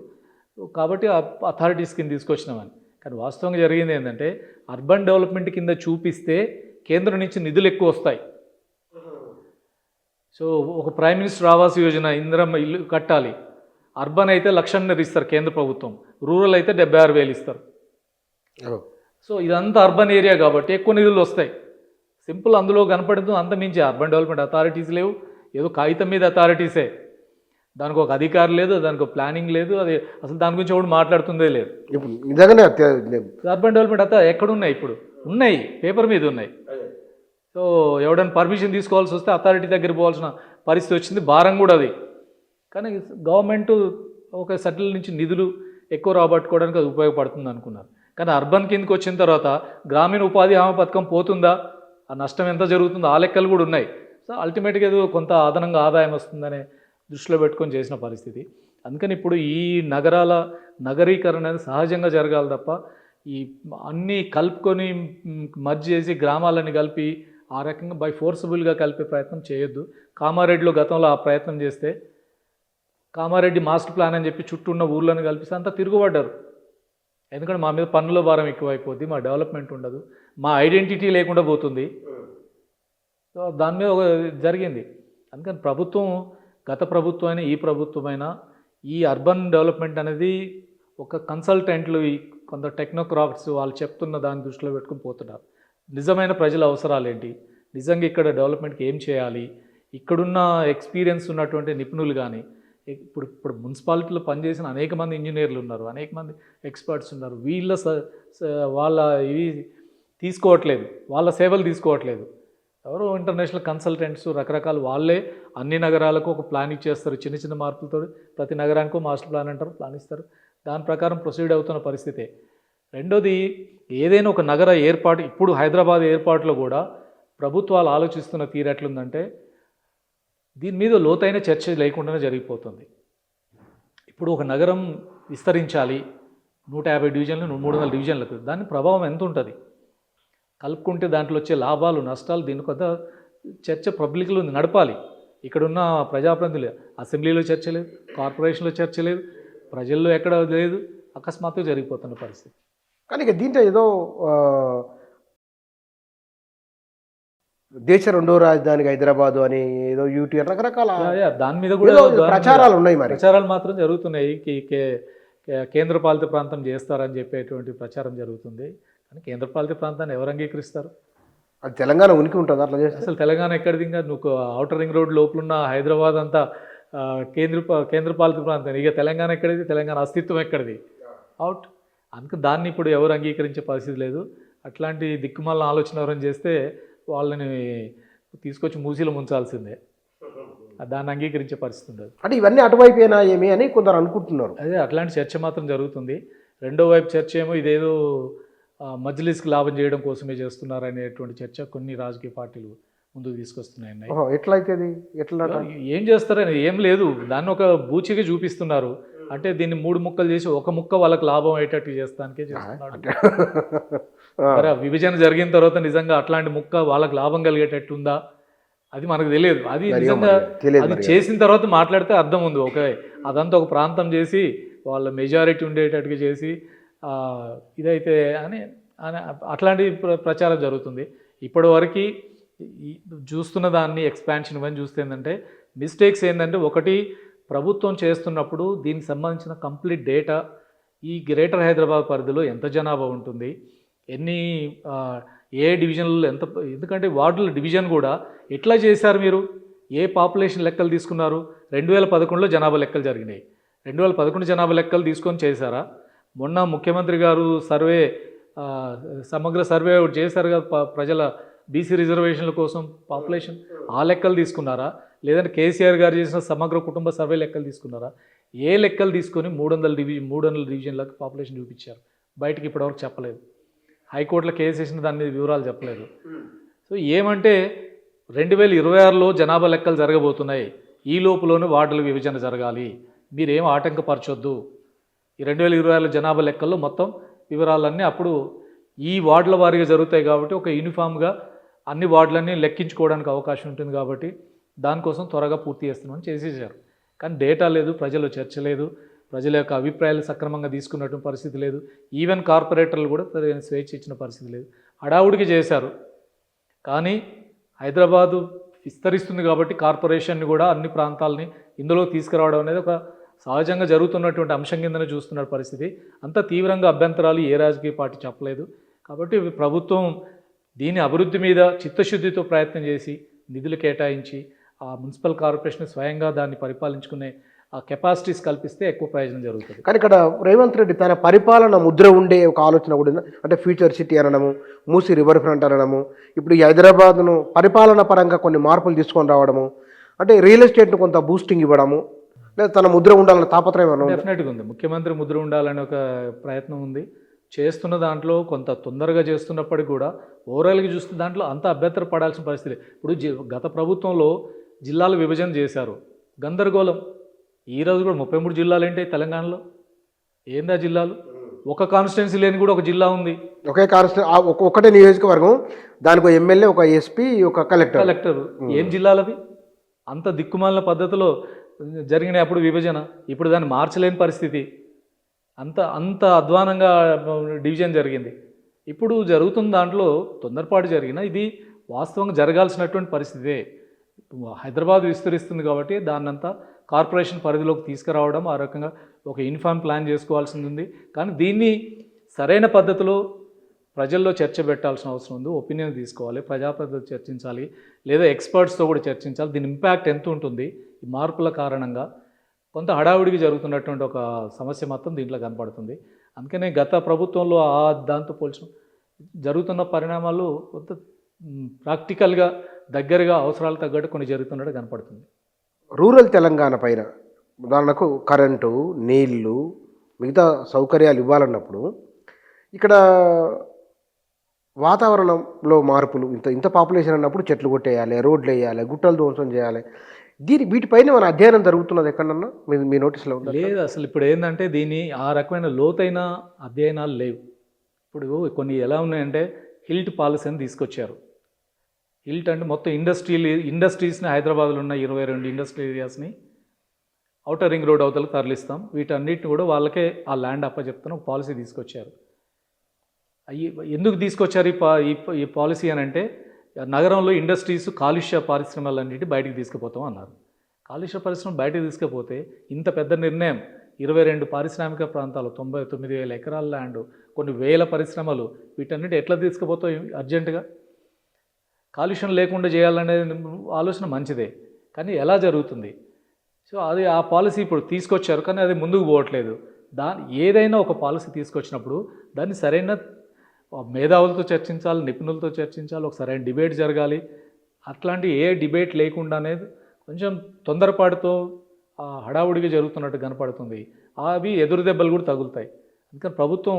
కాబట్టి అథారిటీస్ కింద తీసుకొచ్చినామని. కానీ వాస్తవంగా జరిగింది ఏంటంటే అర్బన్ డెవలప్మెంట్ కింద చూపిస్తే కేంద్రం నుంచి నిధులు ఎక్కువ వస్తాయి. సో ఒక ప్రైమ్ మినిస్టర్ ఆవాస్ యోజన, ఇందిరమ్మ ఇల్లు కట్టాలి. అర్బన్ అయితే 1,00,000 ఇస్తారు కేంద్ర ప్రభుత్వం, రూరల్ అయితే 76,000 ఇస్తారు. సో ఇదంతా అర్బన్ ఏరియా కాబట్టి ఎక్కువ నిధులు వస్తాయి. సింపుల్, అందులో కనపడుతుంది. అంత మించి అర్బన్ డెవలప్మెంట్ అథారిటీస్ లేవు, ఏదో కాగితం మీద అథారిటీసే. దానికి ఒక అధికారం లేదు, దానికి ఒక ప్లానింగ్ లేదు, అది అసలు దాని గురించి ఎవరు మాట్లాడుతుందే లేదు. ఇప్పుడు నిజంగానే అర్బన్ డెవలప్మెంట్ అథారిటీ ఎక్కడున్నాయి? ఇప్పుడు ఉన్నాయి, పేపర్ మీద ఉన్నాయి. సో ఎవడైనా పర్మిషన్ తీసుకోవాల్సి వస్తే అథారిటీ దగ్గర పోవాల్సిన పరిస్థితి వచ్చింది, భారం కూడా అది. కానీ గవర్నమెంట్ ఒక సెటిల్ నుంచి నిధులు ఎక్కువ రాబట్టుకోవడానికి అది ఉపయోగపడుతుంది అనుకున్నారు. కానీ అర్బన్ కిందకి వచ్చిన తర్వాత గ్రామీణ ఉపాధి హామీ పథకం పోతుందా, ఆ నష్టం ఎంత జరుగుతుందో ఆ లెక్కలు కూడా ఉన్నాయి. సో అల్టిమేట్గా ఏదో కొంత అదనంగా ఆదాయం వస్తుందనే దృష్టిలో పెట్టుకొని చేసిన పరిస్థితి. అందుకని ఇప్పుడు ఈ నగరాల నగరీకరణ అనేది సహజంగా జరగాలి తప్ప ఈ అన్నీ కలుపుకొని మర్జ్ చేసి గ్రామాలని కలిపి ఆ రకంగా బై ఫోర్సబుల్గా కలిపే ప్రయత్నం చేయొద్దు. కామారెడ్డిలో గతంలో ఆ ప్రయత్నం చేస్తే కామారెడ్డి మాస్టర్ ప్లాన్ అని చెప్పి చుట్టూ ఉన్న ఊర్లను కలిపిస్తే అంతా తిరుగుబడ్డారు. ఎందుకంటే మా మీద పన్నుల భారం ఎక్కువైపోద్ది, మా డెవలప్మెంట్ ఉండదు, మా ఐడెంటిటీ లేకుండా పోతుంది. సో దాని మీద జరిగింది. అందుకని ప్రభుత్వం, గత ప్రభుత్వం అయినా ఈ ప్రభుత్వమైనా ఈ అర్బన్ డెవలప్మెంట్ అనేది ఒక కన్సల్టెంట్లు, కొంత టెక్నోక్రాట్స్ వాళ్ళు చెప్తున్న దాన్ని దృష్టిలో పెట్టుకుని పోతున్నారు. నిజమైన ప్రజల అవసరాలు ఏంటి, నిజంగా ఇక్కడ డెవలప్మెంట్కి ఏం చేయాలి, ఇక్కడున్న ఎక్స్పీరియన్స్ ఉన్నటువంటి నిపుణులు కానీ, ఇప్పుడు మున్సిపాలిటీలో పనిచేసిన అనేక మంది ఇంజనీర్లు ఉన్నారు, అనేక మంది ఎక్స్పర్ట్స్ ఉన్నారు. వాళ్ళ ఇవి తీసుకోవట్లేదు, వాళ్ళ సేవలు తీసుకోవట్లేదు. ఎవరో ఇంటర్నేషనల్ కన్సల్టెంట్స్ రకరకాల వాళ్ళే అన్ని నగరాలకు ఒక ప్లాన్ ఇచ్చేస్తారు. చిన్న చిన్న మార్పులతో ప్రతి నగరానికి మాస్టర్ ప్లాన్ అంటారు, ప్లాన్ ఇస్తారు, దాని ప్రకారం ప్రొసీడ్ అవుతున్న పరిస్థితే. రెండోది, ఏదైనా ఒక నగర ఏర్పాటు, ఇప్పుడు హైదరాబాద్ ఏర్పాటులో కూడా ప్రభుత్వాలు ఆలోచిస్తున్న తీరు ఎట్లుందంటే దీని మీద లోతైన చర్చ లేకుండానే జరిగిపోతుంది. ఇప్పుడు ఒక నగరం విస్తరించాలి, 150 డివిజన్లు 300 డివిజన్లకు, దాని ప్రభావం ఎంత ఉంటుంది, కలుపుకుంటే దాంట్లో వచ్చే లాభాలు నష్టాలు, దీని కొద్ద చర్చ పబ్లిక్లో నడపాలి. ఇక్కడున్న ప్రజాప్రతినిధులు అసెంబ్లీలో చర్చ లేదు, కార్పొరేషన్లో చర్చ లేదు, ప్రజల్లో ఎక్కడ లేదు, అకస్మాత్తుగా జరిగిపోతున్న పరిస్థితి. కానీ ఇక దీంట్లో ఏదో దేశ రెండో రాజధానికి హైదరాబాదు అని ఏదో యూట్యూబ్ రకరకాల దాని మీద కూడా ప్రచారాలు ఉన్నాయి. మరి ప్రచారాలు మాత్రం జరుగుతున్నాయి, కేంద్రపాలిత ప్రాంతం చేస్తారని చెప్పేటువంటి ప్రచారం జరుగుతుంది. కానీ కేంద్రపాలిత ప్రాంతాన్ని ఎవరు అంగీకరిస్తారు? అది తెలంగాణ ఉనికి ఉంటుంది అట్లా చేస్తే. అసలు తెలంగాణ ఎక్కడిది? ఇంకా నువ్వు ఔటర్ రింగ్ రోడ్ లోపల ఉన్న హైదరాబాద్ అంతా కేంద్రపాలిత ప్రాంతం, ఇక తెలంగాణ ఎక్కడిది? తెలంగాణ అస్తిత్వం ఎక్కడిది? అవుట్. అందుకు దాన్ని ఇప్పుడు ఎవరు అంగీకరించే పరిస్థితి లేదు. అట్లాంటి దిక్కుమాలిన ఆలోచన ఎవరైనా చేస్తే వాళ్ళని తీసుకొచ్చి మూసీలో ముంచాల్సిందే. దాన్ని అంగీకరించే పరిస్థితి ఉండదు. అంటే ఇవన్నీ అటువైపేనా ఏమి అని కొందరు అనుకుంటున్నారు. అదే అట్లాంటి చర్చ మాత్రం జరుగుతుంది. రెండో వైపు చర్చ ఏమో ఇదేదో మజ్లిస్కి లాభం చేయడం కోసమే చేస్తున్నారు అనేటువంటి చర్చ కొన్ని రాజకీయ పార్టీలు ముందుకు తీసుకొస్తున్నాయి. ఎట్లయితే ఎట్లా ఏం చేస్తారని ఏం లేదు, దాన్ని ఒక బూచిగా చూపిస్తున్నారు. అంటే దీన్ని 3 ముక్కలు చేసి ఒక ముక్క వాళ్ళకి లాభం అయ్యేటట్టు చేస్తానికే చేస్తున్నాడు. మరి విభజన జరిగిన తర్వాత నిజంగా అట్లాంటి ముక్క వాళ్ళకి లాభం కలిగేటట్టు ఉందా అది మనకు తెలియదు. అది నిజంగా అది చేసిన తర్వాత మాట్లాడితే అర్థం ఉంది. ఓకే, అదంతా ఒక ప్రాంతం చేసి వాళ్ళ మెజారిటీ ఉండేటట్టుగా చేసి ఇదైతే అని అట్లాంటి ప్రచారం జరుగుతుంది. ఇప్పటి వరకు చూస్తున్న దాన్ని ఎక్స్పాన్షన్ ఇవన్నీ చూస్తే ఏంటంటే మిస్టేక్స్ ఏంటంటే, ఒకటి ప్రభుత్వం చేస్తున్నప్పుడు దీనికి సంబంధించిన కంప్లీట్ డేటా ఈ గ్రేటర్ హైదరాబాద్ పరిధిలో ఎంత జనాభా ఉంటుంది, ఎన్ని ఏ డివిజన్లలో ఎంత, ఎందుకంటే వార్డుల డివిజన్ కూడా ఎట్లా చేశారు మీరు, ఏ పాపులేషన్ లెక్కలు తీసుకున్నారు? 2011లో జనాభా లెక్కలు జరిగినాయి. 2011 జనాభా లెక్కలు తీసుకొని చేశారా? మొన్న ముఖ్యమంత్రి గారు సర్వే సమగ్ర సర్వే చేశారు కదా ప్రజల బీసీ రిజర్వేషన్ల కోసం పాపులేషన్, ఆ లెక్కలు తీసుకున్నారా? లేదంటే కేసీఆర్ గారు చేసిన సమగ్ర కుటుంబ సర్వే లెక్కలు తీసుకున్నారా? ఏ లెక్కలు తీసుకొని 300 డివిజన్లకు పాపులేషన్ చూపించారు? బయటికి ఇప్పటివరకు చెప్పలేదు. హైకోర్టులో కేసు వేసిన దాని మీద వివరాలు చెప్పలేదు. సో ఏమంటే 2026లో జనాభా లెక్కలు జరగబోతున్నాయి, ఈ లోపులోనే వార్డుల విభజన జరగాలి, మీరేం ఆటంకపరచొద్దు. ఈ 2026 జనాభా లెక్కల్లో మొత్తం వివరాలన్నీ అప్పుడు ఈ వార్డుల వారీగా జరుగుతాయి కాబట్టి ఒక యూనిఫామ్గా అన్ని వార్డులన్నీ లెక్కించుకోవడానికి అవకాశం ఉంటుంది కాబట్టి దానికోసం త్వరగా పూర్తి చేస్తున్నామని చేసేసారు. కానీ డేటా లేదు, ప్రజలు చర్చ లేదు, ప్రజల యొక్క అభిప్రాయాలు సక్రమంగా తీసుకున్నటువంటి పరిస్థితి లేదు. ఈవెన్ కార్పొరేటర్లు కూడా స్వేచ్ఛ ఇచ్చిన పరిస్థితి లేదు. హడావుడికి చేశారు. కానీ హైదరాబాదు విస్తరిస్తుంది కాబట్టి కార్పొరేషన్ని కూడా అన్ని ప్రాంతాలని ఇందులో తీసుకురావడం అనేది ఒక సహజంగా జరుగుతున్నటువంటి అంశం కిందనే చూస్తున్న పరిస్థితి. అంత తీవ్రంగా అభ్యంతరాలు ఏ రాజకీయ పార్టీ చెప్పలేదు. కాబట్టి ప్రభుత్వం దీని అభివృద్ధి మీద చిత్తశుద్ధితో ప్రయత్నం చేసి నిధులు కేటాయించి ఆ మున్సిపల్ కార్పొరేషన్ స్వయంగా దాన్ని పరిపాలించుకునే ఆ కెపాసిటీస్ కల్పిస్తే ఎక్కువ ప్రయోజనం జరుగుతుంది. కానీ ఇక్కడ రేవంత్ రెడ్డి తన పరిపాలన ముద్ర ఉండే ఒక ఆలోచన కూడా ఉంది. అంటే ఫ్యూచర్ సిటీ అనడము, మూసి రివర్ ఫ్రంట్ అనడము, ఇప్పుడు ఈ హైదరాబాద్ను పరిపాలన పరంగా కొన్ని మార్పులు తీసుకొని రావడము, అంటే రియల్ ఎస్టేట్ను కొంత బూస్టింగ్ ఇవ్వడము, లేదా తన ముద్ర ఉండాలన్న తాపత్రయం డెఫినెట్గా ఉంది. ముఖ్యమంత్రి ముద్ర ఉండాలనే ఒక ప్రయత్నం ఉంది. చేస్తున్న దాంట్లో కొంత తొందరగా చేస్తున్నప్పటికీ కూడా ఓవరాల్గా చూస్తే దాంట్లో అంత అభ్యంతర పడాల్సిన పరిస్థితి. ఇప్పుడు గత ప్రభుత్వంలో జిల్లాల విభజన చేశారు, గందరగోళం. ఈరోజు కూడా 33 జిల్లాలు ఏంటి తెలంగాణలో? ఏందా జిల్లాలు? ఒక కాన్స్టిట్యున్సీ లేని కూడా ఒక జిల్లా ఉంది. ఒకే కాన్స్టిట్యూ ఒకటే నియోజకవర్గం, దానికి ఒక ఎమ్మెల్యే, ఒక ఎస్పీ, ఒక కలెక్టర్. ఏం జిల్లాలవి? అంత దిక్కుమాలిన పద్ధతిలో జరిగిన అప్పుడు విభజన. ఇప్పుడు దాన్ని మార్చలేని పరిస్థితి. అంత అధ్వానంగా డివిజన్ జరిగింది. ఇప్పుడు జరుగుతున్న దాంట్లో తొందరపాటు జరిగిన ఇది వాస్తవంగా జరగాల్సినటువంటి పరిస్థితే. హైదరాబాద్ విస్తరిస్తుంది కాబట్టి దాన్నంతా కార్పొరేషన్ పరిధిలోకి తీసుకురావడం, ఆ రకంగా ఒక యూనిఫామ్ ప్లాన్ చేసుకోవాల్సింది ఉంది. కానీ దీన్ని సరైన పద్ధతిలో ప్రజల్లో చర్చ పెట్టాల్సిన అవసరం ఉంది. ఒపీనియన్ తీసుకోవాలి, ప్రజాప్రతినిధులు చర్చించాలి, లేదా ఎక్స్పర్ట్స్తో కూడా చర్చించాలి. దీని ఇంపాక్ట్ ఎంత ఉంటుంది, ఈ మార్పుల కారణంగా కొంత హడావుడికి జరుగుతున్నటువంటి ఒక సమస్య మాత్రం దీంట్లో కనపడుతుంది. అందుకనే గత ప్రభుత్వంలో దాంతో పోల్చడం జరుగుతున్న పరిణామాలు కొంత ప్రాక్టికల్గా దగ్గరగా అవసరాలు తగ్గట్టు కొన్ని జరుగుతున్నట్టు కనపడుతుంది. రూరల్ తెలంగాణ పైన ఉదాహరణకు కరెంటు, నీళ్లు, మిగతా సౌకర్యాలు ఇవ్వాలన్నప్పుడు ఇక్కడ వాతావరణంలో మార్పులు, ఇంత పాపులేషన్ అన్నప్పుడు చెట్లు కొట్టేయాలి, రోడ్లు వేయాలి, గుట్టలు ధ్వంసం చేయాలి, వీటిపైన మన అధ్యయనం జరుగుతున్నది ఎక్కడన్నా మీ నోటీస్లో లేదు. అసలు ఇప్పుడు ఏంటంటే దీని ఆ రకమైన లోతైన అధ్యయనాలు లేవు. ఇప్పుడు కొన్ని ఎలా ఉన్నాయంటే హిల్ట్ పాలసీ అని తీసుకొచ్చారు. హిల్ట్ అంటే మొత్తం ఇండస్ట్రీస్ని హైదరాబాద్లో ఉన్న 22 ఇండస్ట్రియల్ ఏరియాస్ని ఔటర్ రింగ్ రోడ్ అవతలకు తరలిస్తాం, వీటన్నిటిని కూడా వాళ్ళకే ఆ ల్యాండ్ అప్పచెప్తాను ఒక పాలసీ తీసుకొచ్చారు. ఎందుకు తీసుకొచ్చారు ఈ పాలసీ అని అంటే, నగరంలో ఇండస్ట్రీస్ కాలుష్య పరిశ్రమలన్నింటి బయటికి తీసుకుపోతాం అన్నారు. కాలుష్య పరిశ్రమ బయటకు తీసుకుపోతే ఇంత పెద్ద నిర్ణయం, 22 పారిశ్రామిక ప్రాంతాలు, 99,000 ఎకరాల ల్యాండ్, కొన్ని వేల పరిశ్రమలు, వీటన్నిటి ఎట్లా తీసుకుపోతాం అర్జెంటుగా? కాలుష్యం లేకుండా చేయాలనే ఆలోచన మంచిదే, కానీ ఎలా జరుగుతుంది? సో అది ఆ పాలసీ ఇప్పుడు తీసుకొచ్చారు, కానీ అది ముందుకు పోవట్లేదు. ఏదైనా ఒక పాలసీ తీసుకొచ్చినప్పుడు దాన్ని సరైన మేధావులతో చర్చించాలి, నిపుణులతో చర్చించాలి, ఒక సరైన డిబేట్ జరగాలి. అట్లాంటి ఏ డిబేట్ లేకుండానే కొంచెం తొందరపాటుతో హడావుడిగా జరుగుతున్నట్టు కనపడుతుంది. అవి ఎదురు దెబ్బలు కూడా తగులుతాయి. అందుకని ప్రభుత్వం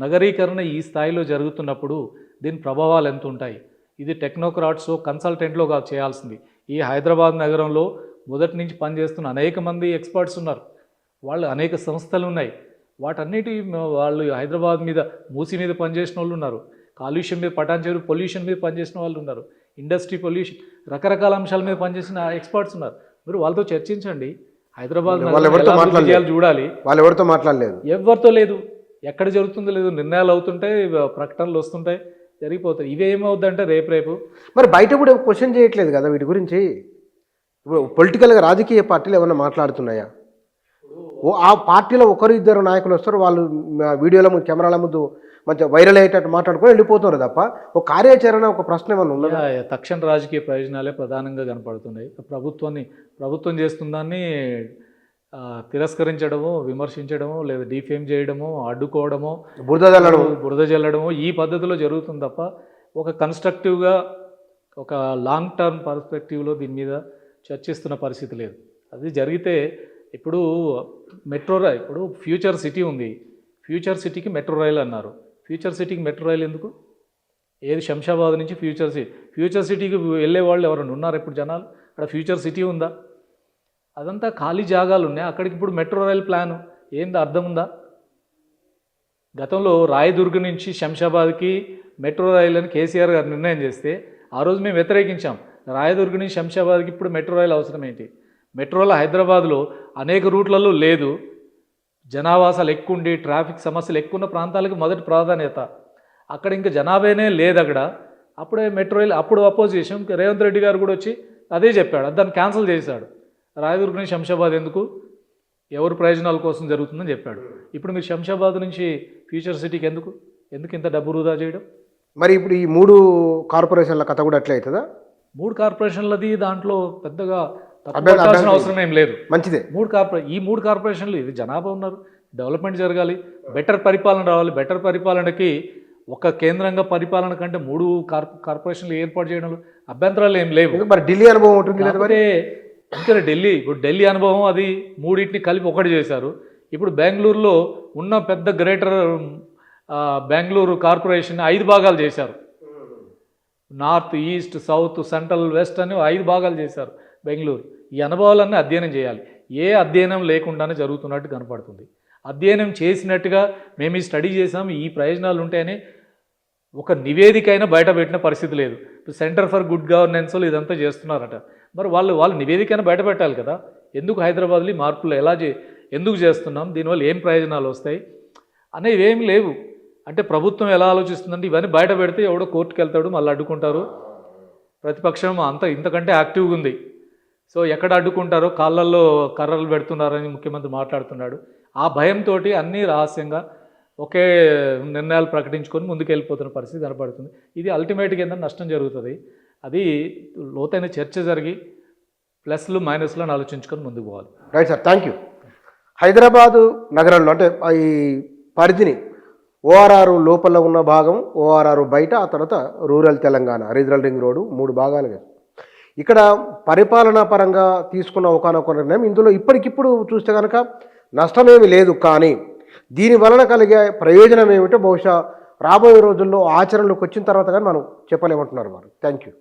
నగరీకరణ ఈ స్థాయిలో జరుగుతున్నప్పుడు దీని ప్రభావాలు ఎంత ఉంటాయి? ఇది టెక్నోక్రాట్స్ కన్సల్టెంట్లో చేయాల్సింది. ఈ హైదరాబాద్ నగరంలో మొదటి నుంచి పనిచేస్తున్న అనేక మంది ఎక్స్పర్ట్స్ ఉన్నారు. వాళ్ళు అనేక సంస్థలు ఉన్నాయి. వాటన్నిటి వాళ్ళు హైదరాబాద్ మీద మూసి మీద పనిచేసిన వాళ్ళు ఉన్నారు. కాలుష్యం మీద పటాన్చెరు పొల్యూషన్ మీద పనిచేసిన వాళ్ళు ఉన్నారు. ఇండస్ట్రీ పొల్యూషన్ రకరకాల అంశాల మీద పనిచేసిన ఎక్స్పర్ట్స్ ఉన్నారు. మీరు వాళ్ళతో చర్చించండి. హైదరాబాద్ చూడాలి. వాళ్ళు ఎవరితో మాట్లాడలేదు, ఎవరితో లేదు. ఎక్కడ జరుగుతుందో లేదు. నిర్ణయాలు అవుతుంటాయి, ప్రకటనలు వస్తుంటాయి, జరిగిపోతాయి. ఇవేమవుద్దంటే రేపు మరి బయట కూడా క్వశ్చన్ చేయట్లేదు కదా వీటి గురించి. ఇప్పుడు పొలిటికల్గా రాజకీయ పార్టీలు ఏమైనా మాట్లాడుతున్నాయా? ఆ పార్టీలో ఒకరు ఇద్దరు నాయకులు వస్తారు, వాళ్ళు వీడియోల ముందు కెమెరాల ముందు మంచిగా వైరల్ అయ్యేటట్టు మాట్లాడుకొని వెళ్ళిపోతున్నారు తప్ప ఒక కార్యాచరణ ఒక ప్రశ్న ఏమన్నా ఉన్నదా? తక్షణ రాజకీయ ప్రయోజనాలే ప్రధానంగా కనపడుతున్నాయి. ప్రభుత్వం చేస్తుందాన్ని తిరస్కరించడము, విమర్శించడము, లేదా డిఫేమ్ చేయడము, అడ్డుకోవడము, బురద జల్లడము ఈ పద్ధతిలో జరుగుతుంది తప్ప ఒక కన్స్ట్రక్టివ్గా ఒక లాంగ్ టర్మ్ పర్స్పెక్టివ్లో దీని మీద చర్చిస్తున్న పరిస్థితి లేదు. అది జరిగితే ఇప్పుడు ఇప్పుడు ఫ్యూచర్ సిటీ ఉంది. ఫ్యూచర్ సిటీకి మెట్రో రైల్ అన్నారు. ఫ్యూచర్ సిటీకి మెట్రో రైల్ ఎందుకు? ఏది శంషాబాద్ నుంచి ఫ్యూచర్ సిటీకి వెళ్ళే వాళ్ళు ఎవరైనా ఉన్నారు ఇప్పుడు జనాలు? అక్కడ ఫ్యూచర్ సిటీ ఉందా? అదంతా ఖాళీ జాగాలు ఉన్నాయి. అక్కడికి ఇప్పుడు మెట్రో రైల్ ప్లాను ఏంది అర్థం ఉందా? గతంలో రాయదుర్గం నుంచి శంషాబాద్కి మెట్రో రైల్ అని కేసీఆర్ గారు నిర్ణయం చేస్తే ఆ రోజు మేము వ్యతిరేకించాం. రాయదుర్గం నుంచి శంషాబాద్కి ఇప్పుడు మెట్రో రైల్ అవసరం ఏంటి? మెట్రోలో హైదరాబాద్లో అనేక రూట్లలో లేదు. జనావాసాలు ఎక్కువ ఉండి ట్రాఫిక్ సమస్యలు ఎక్కువ ఉన్న ప్రాంతాలకు మొదటి ప్రాధాన్యత. అక్కడ ఇంకా జనాభానే లేదు అక్కడ. అప్పుడే మెట్రో రైల్ అప్పుడు అపోజ్ చేసాం. రేవంత్ రెడ్డి గారు కూడా వచ్చి అదే చెప్పాడు. దాన్ని క్యాన్సిల్ చేశాడు. రాయదుర్గం నుంచి శంషాబాద్ ఎందుకు, ఎవరు ప్రయోజనాల కోసం జరుగుతుందని చెప్పాడు. ఇప్పుడు మీరు శంషాబాద్ నుంచి ఫ్యూచర్ సిటీకి ఎందుకు ఇంత డబ్బు వృధా చేయడం? మరి ఇప్పుడు ఈ 3 కార్పొరేషన్ల కథ కూడా అట్లే అవుతుందా? 3 కార్పొరేషన్లది దాంట్లో పెద్దగా తప్పాల్సిన అవసరం ఏం లేదు. మంచిదే. ఈ 3 కార్పొరేషన్లు ఇది జనాభా ఉన్నారు, డెవలప్మెంట్ జరగాలి, బెటర్ పరిపాలన రావాలి. బెటర్ పరిపాలనకి ఒక కేంద్రంగా పరిపాలన కంటే 3 కార్పొరేషన్లు ఏర్పాటు చేయడంలో అభ్యంతరాలు ఏం లేవు. మరి ఢిల్లీ అనుభవం ఉంటుంది అంటే ఇంకా ఢిల్లీ అనుభవం అది 3 కలిపి ఒకటి చేశారు. ఇప్పుడు బెంగళూరులో ఉన్న పెద్ద గ్రేటర్ బెంగళూరు కార్పొరేషన్ 5 భాగాలు చేశారు. North, east, south, central, west అని 5 భాగాలు చేశారు బెంగళూరు. ఈ అనుభవాలన్నీ అధ్యయనం చేయాలి. ఏ అధ్యయనం లేకుండానే జరుగుతున్నట్టు కనపడుతుంది. అధ్యయనం చేసినట్టుగా మేము ఈ స్టడీ చేసాము, ఈ ప్రయోజనాలు ఉంటాయని ఒక నివేదిక అయినా బయట పెట్టిన పరిస్థితి లేదు. సెంటర్ ఫర్ గుడ్ గవర్నెన్స్లో ఇదంతా చేస్తున్నారట. మరి వాళ్ళు నివేదిక అయినా బయట పెట్టాలి కదా. ఎందుకు హైదరాబాద్లో మార్పులు ఎందుకు చేస్తున్నాం, దీనివల్ల ఏం ప్రయోజనాలు వస్తాయి అనేవి ఏమి లేవు. అంటే ప్రభుత్వం ఎలా ఆలోచిస్తుందంటే ఇవన్నీ బయట పెడితే ఎవడో కోర్టుకు వెళ్తాడు, మళ్ళీ అడ్డుకుంటారు. ప్రతిపక్షం ఇంతకంటే యాక్టివ్గా ఉంది. సో ఎక్కడ అడ్డుకుంటారో కాళ్ళల్లో కర్రలు పెడుతున్నారని ముఖ్యమంత్రి మాట్లాడుతున్నాడు. ఆ భయంతో అన్నీ రహస్యంగా ఒకే నిర్ణయాలు ప్రకటించుకొని ముందుకెళ్ళిపోతున్న పరిస్థితి కనపడుతుంది. ఇది అల్టిమేట్గా ఏంటంటే నష్టం జరుగుతుంది. అది లోతైన చర్చ జరిగి ప్లస్లు మైనస్లను ఆలోచించుకొని ముందుకు పోవాలి. Right sir, thank you. Hyderabad నగరంలో అంటే ఈ పరిధిని ORR లోపల ఉన్న భాగం, ORR బయట, ఆ తర్వాత rural Telangana regional ring road 3 భాగాలుగా ఇక్కడ పరిపాలనా పరంగా తీసుకున్న ఒకనొక నిర్ణయం. ఇందులో ఇప్పటికిప్పుడు చూస్తే కనుక నష్టమేమి లేదు, కానీ దీని వలన కలిగే ప్రయోజనం ఏమిటో బహుశా రాబోయే రోజుల్లో ఆచరణలోకి వచ్చిన తర్వాత కానీ మనం చెప్పలేమంటున్నారు వారు. Thank you.